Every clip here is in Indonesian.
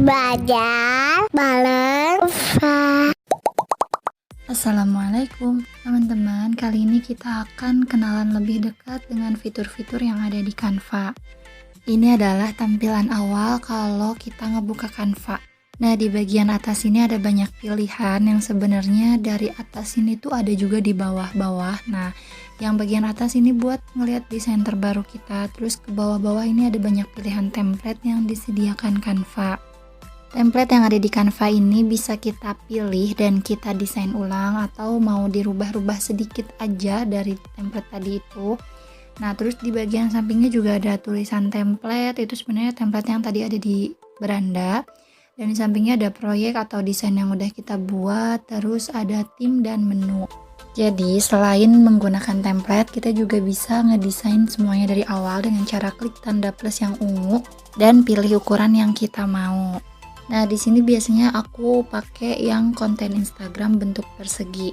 Belajar bareng Fa. Assalamualaikum teman-teman, kali ini kita akan kenalan lebih dekat dengan fitur-fitur yang ada di Canva. Ini adalah tampilan awal kalau kita ngebuka Canva. Nah, di bagian atas ini ada banyak pilihan yang sebenarnya dari atas ini tuh ada juga di bawah-bawah. Nah, yang bagian atas ini buat ngelihat desain terbaru kita. Terus ke bawah-bawah ini ada banyak pilihan template yang disediakan Canva. Template yang ada di Canva ini bisa kita pilih dan kita desain ulang atau mau dirubah-rubah sedikit aja dari template tadi itu. Nah, terus di bagian sampingnya juga ada tulisan template, itu sebenarnya template yang tadi ada di beranda. Dan di sampingnya ada proyek atau desain yang udah kita buat, terus ada tim dan menu. Jadi, selain menggunakan template, kita juga bisa ngedesain semuanya dari awal dengan cara klik tanda plus yang ungu dan pilih ukuran yang kita mau. Nah, di sini biasanya aku pakai yang konten Instagram bentuk persegi.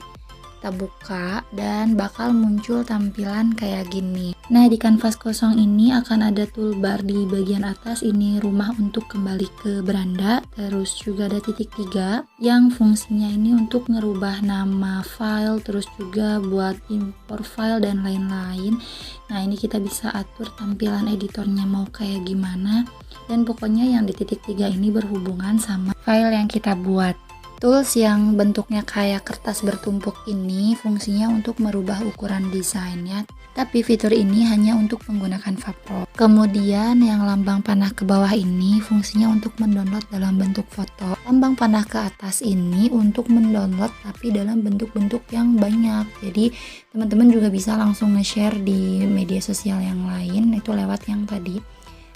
Kita buka dan bakal muncul tampilan kayak gini. Nah, di kanvas kosong ini akan ada toolbar di bagian atas, ini rumah untuk kembali ke beranda. Terus juga ada titik 3 yang fungsinya ini untuk ngerubah nama file, terus juga buat import file dan lain-lain. Nah, ini kita bisa atur tampilan editornya mau kayak gimana. Dan pokoknya yang di titik 3 ini berhubungan sama file yang kita buat. Tools yang bentuknya kayak kertas bertumpuk ini fungsinya untuk merubah ukuran desainnya, tapi fitur ini hanya untuk menggunakan Canva Pro. Kemudian yang lambang panah ke bawah ini fungsinya untuk mendownload dalam bentuk foto. Lambang panah ke atas ini untuk mendownload tapi dalam bentuk-bentuk yang banyak. Jadi teman-teman juga bisa langsung nge-share di media sosial yang lain, itu lewat yang tadi.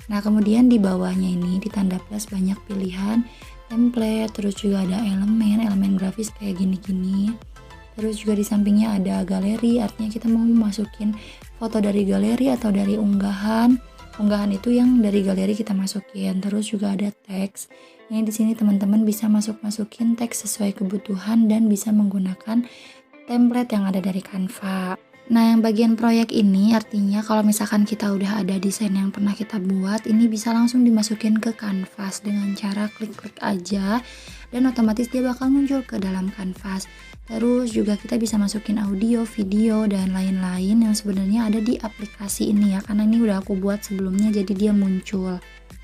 Nah, kemudian di bawahnya ini di tanda plus banyak pilihan template, terus juga ada elemen grafis kayak gini-gini. Terus juga di sampingnya ada galeri, artinya kita mau masukin foto dari galeri atau dari unggahan. Unggahan itu yang dari galeri kita masukin. Terus juga ada teks. Ini di sini teman-teman bisa masukin teks sesuai kebutuhan dan bisa menggunakan template yang ada dari Canva. Nah, yang bagian proyek ini artinya kalau misalkan kita udah ada desain yang pernah kita buat, ini bisa langsung dimasukin ke kanvas dengan cara klik-klik aja dan otomatis dia bakal muncul ke dalam kanvas. Terus juga kita bisa masukin audio, video, dan lain-lain yang sebenarnya ada di aplikasi ini ya, karena ini udah aku buat sebelumnya jadi dia muncul.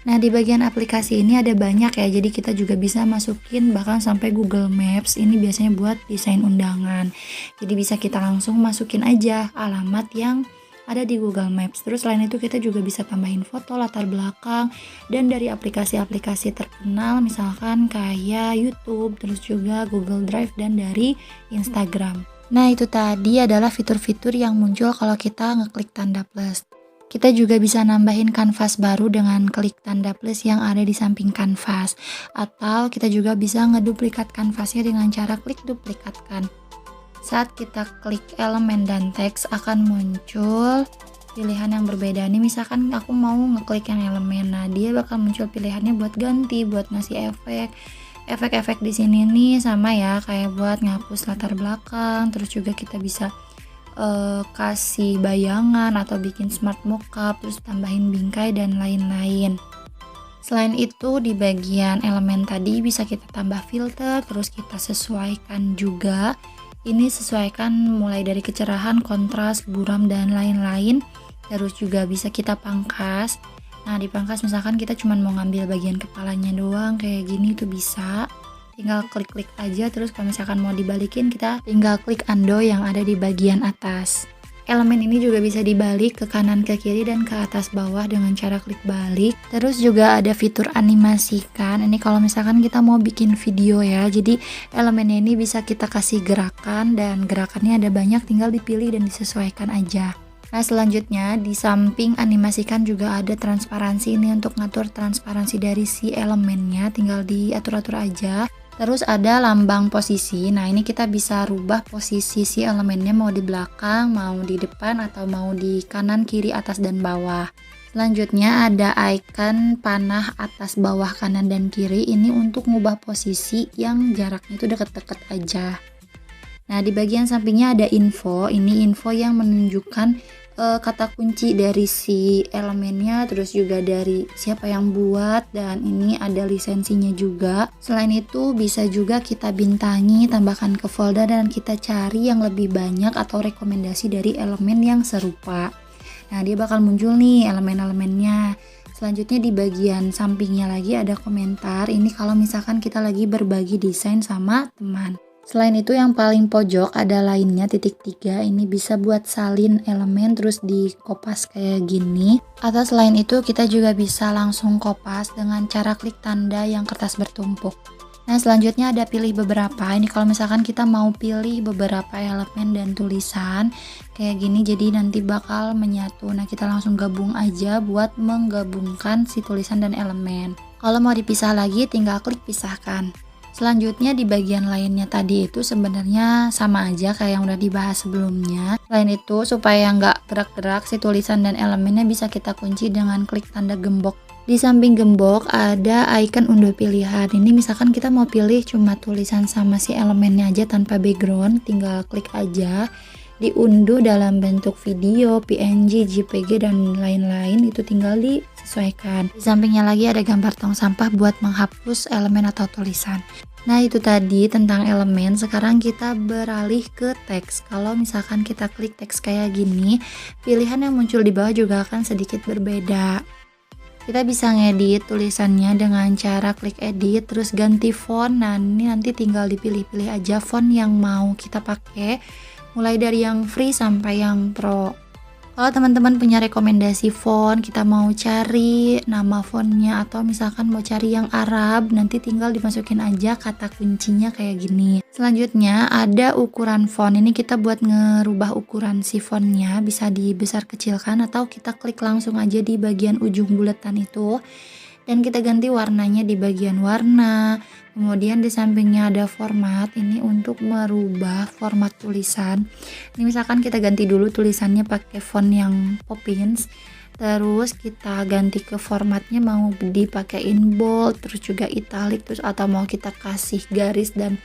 Nah, di bagian aplikasi ini ada banyak ya, jadi kita juga bisa masukin bahkan sampai Google Maps. Ini biasanya buat desain undangan. Jadi bisa kita langsung masukin aja alamat yang ada di Google Maps. Terus selain itu kita juga bisa tambahin foto latar belakang dan dari aplikasi-aplikasi terkenal misalkan kayak YouTube, terus juga Google Drive dan dari Instagram. Nah, itu tadi adalah fitur-fitur yang muncul kalau kita ngeklik tanda plus. Kita juga bisa nambahin kanvas baru dengan klik tanda plus yang ada di samping kanvas. Atau kita juga bisa ngeduplikat kanvasnya dengan cara klik duplikatkan. Saat kita klik elemen dan teks akan muncul pilihan yang berbeda. Nih misalkan aku mau ngeklik yang elemen, nah dia bakal muncul pilihannya buat ganti, buat ngasih efek. Efek-efek di sini nih sama ya kayak buat ngapus latar belakang. Terus juga kita bisa kasih bayangan atau bikin smart mockup, terus tambahin bingkai dan lain-lain. Selain itu di bagian elemen tadi bisa kita tambah filter, terus kita sesuaikan juga. Ini sesuaikan mulai dari kecerahan, kontras, buram dan lain-lain. Terus juga bisa kita pangkas. Nah, dipangkas misalkan kita cuma mau ngambil bagian kepalanya doang kayak gini tuh bisa. Tinggal klik-klik aja, terus kalau misalkan mau dibalikin kita tinggal klik undo yang ada di bagian atas. Elemen ini juga bisa dibalik ke kanan, ke kiri, dan ke atas bawah dengan cara klik balik. Terus juga ada fitur animasikan. Ini kalau misalkan kita mau bikin video ya, jadi elemennya ini bisa kita kasih gerakan dan gerakannya ada banyak, tinggal dipilih dan disesuaikan aja. Nah, selanjutnya di samping animasikan juga ada transparansi, ini untuk ngatur transparansi dari si elemennya, tinggal diatur-atur aja. Terus ada lambang posisi. Nah, ini kita bisa rubah posisi si elemennya mau di belakang, mau di depan, atau mau di kanan, kiri, atas, dan bawah. Selanjutnya ada icon panah atas, bawah, kanan, dan kiri. Ini untuk ngubah posisi yang jaraknya itu deket-deket aja. Nah, di bagian sampingnya ada info. Ini info yang menunjukkan kata kunci dari si elemennya, terus juga dari siapa yang buat, dan ini ada lisensinya juga. Selain itu bisa juga kita bintangi, tambahkan ke folder, dan kita cari yang lebih banyak atau rekomendasi dari elemen yang serupa. Nah, dia bakal muncul nih elemen-elemennya. Selanjutnya di bagian sampingnya lagi ada komentar. Ini kalau misalkan kita lagi berbagi desain sama teman. Selain itu yang paling pojok ada lainnya titik 3. Ini bisa buat salin elemen terus dikopas kayak gini. Atau selain itu kita juga bisa langsung kopas dengan cara klik tanda yang kertas bertumpuk. Nah, selanjutnya ada pilih beberapa. Ini kalau misalkan kita mau pilih beberapa elemen dan tulisan kayak gini, jadi nanti bakal menyatu. Nah, kita langsung gabung aja buat menggabungkan si tulisan dan elemen. Kalau mau dipisah lagi tinggal klik pisahkan. Selanjutnya di bagian lainnya tadi itu sebenarnya sama aja kayak yang udah dibahas sebelumnya. Selain itu supaya nggak gerak-gerak si tulisan dan elemennya bisa kita kunci dengan klik tanda gembok. Di samping gembok ada icon unduh pilihan. Ini misalkan kita mau pilih cuma tulisan sama si elemennya aja tanpa background, tinggal klik aja. Diunduh dalam bentuk video, PNG, JPG, dan lain-lain, itu tinggal disesuaikan. Di sampingnya lagi ada gambar tong sampah buat menghapus elemen atau tulisan. Nah, itu tadi tentang elemen. Sekarang kita beralih ke teks. Kalau misalkan kita klik teks kayak gini, pilihan yang muncul di bawah juga akan sedikit berbeda. Kita bisa ngedit tulisannya dengan cara klik edit, terus ganti font. Nah, ini nanti tinggal dipilih-pilih aja font yang mau kita pakai, mulai dari yang free sampai yang pro. Kalau teman-teman punya rekomendasi font, kita mau cari nama fontnya atau misalkan mau cari yang Arab, nanti tinggal dimasukin aja kata kuncinya kayak gini. Selanjutnya ada ukuran font. Ini kita buat ngerubah ukuran si fontnya, bisa dibesar kecilkan atau kita klik langsung aja di bagian ujung buletan itu. Dan kita ganti warnanya di bagian warna. Kemudian di sampingnya ada format, ini untuk merubah format tulisan. Ini misalkan kita ganti dulu tulisannya pakai font yang Poppins, terus kita ganti ke formatnya mau dipakein bold, terus juga italic, terus atau mau kita kasih garis dan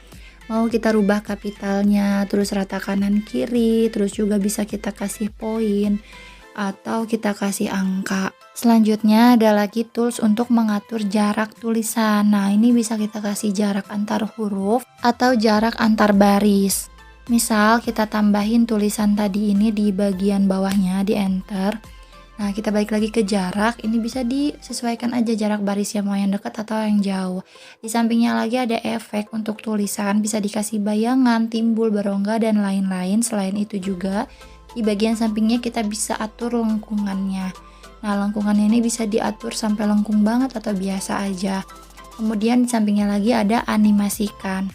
mau kita rubah kapitalnya, terus rata kanan kiri, terus juga bisa kita kasih poin atau kita kasih angka. Selanjutnya ada lagi tools untuk mengatur jarak tulisan. Nah, ini bisa kita kasih jarak antar huruf atau jarak antar baris. Misal kita tambahin tulisan tadi ini di bagian bawahnya, di enter. Nah, kita balik lagi ke jarak. Ini bisa disesuaikan aja jarak barisnya mau yang dekat atau yang jauh. Di sampingnya lagi ada efek untuk tulisan, bisa dikasih bayangan, timbul, berongga, dan lain-lain. Selain itu juga di bagian sampingnya kita bisa atur lengkungannya. Nah, lengkungannya ini bisa diatur sampai lengkung banget atau biasa aja. Kemudian di sampingnya lagi ada animasikan.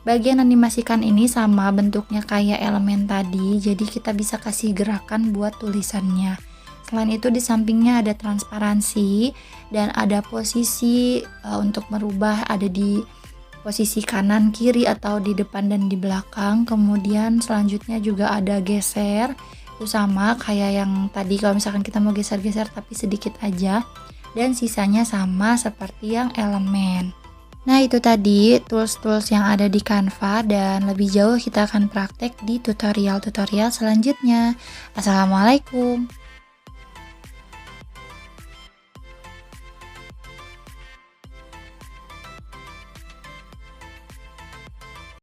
Bagian animasikan ini sama bentuknya kayak elemen tadi, jadi kita bisa kasih gerakan buat tulisannya. Selain itu di sampingnya ada transparansi dan ada posisi untuk merubah, ada di posisi kanan, kiri, atau di depan dan di belakang. Kemudian selanjutnya juga ada geser. Itu sama kayak yang tadi kalau misalkan kita mau geser-geser tapi sedikit aja, dan sisanya sama seperti yang elemen. Nah, itu tadi tools-tools yang ada di Canva, dan lebih jauh kita akan praktek di tutorial-tutorial selanjutnya. Assalamualaikum.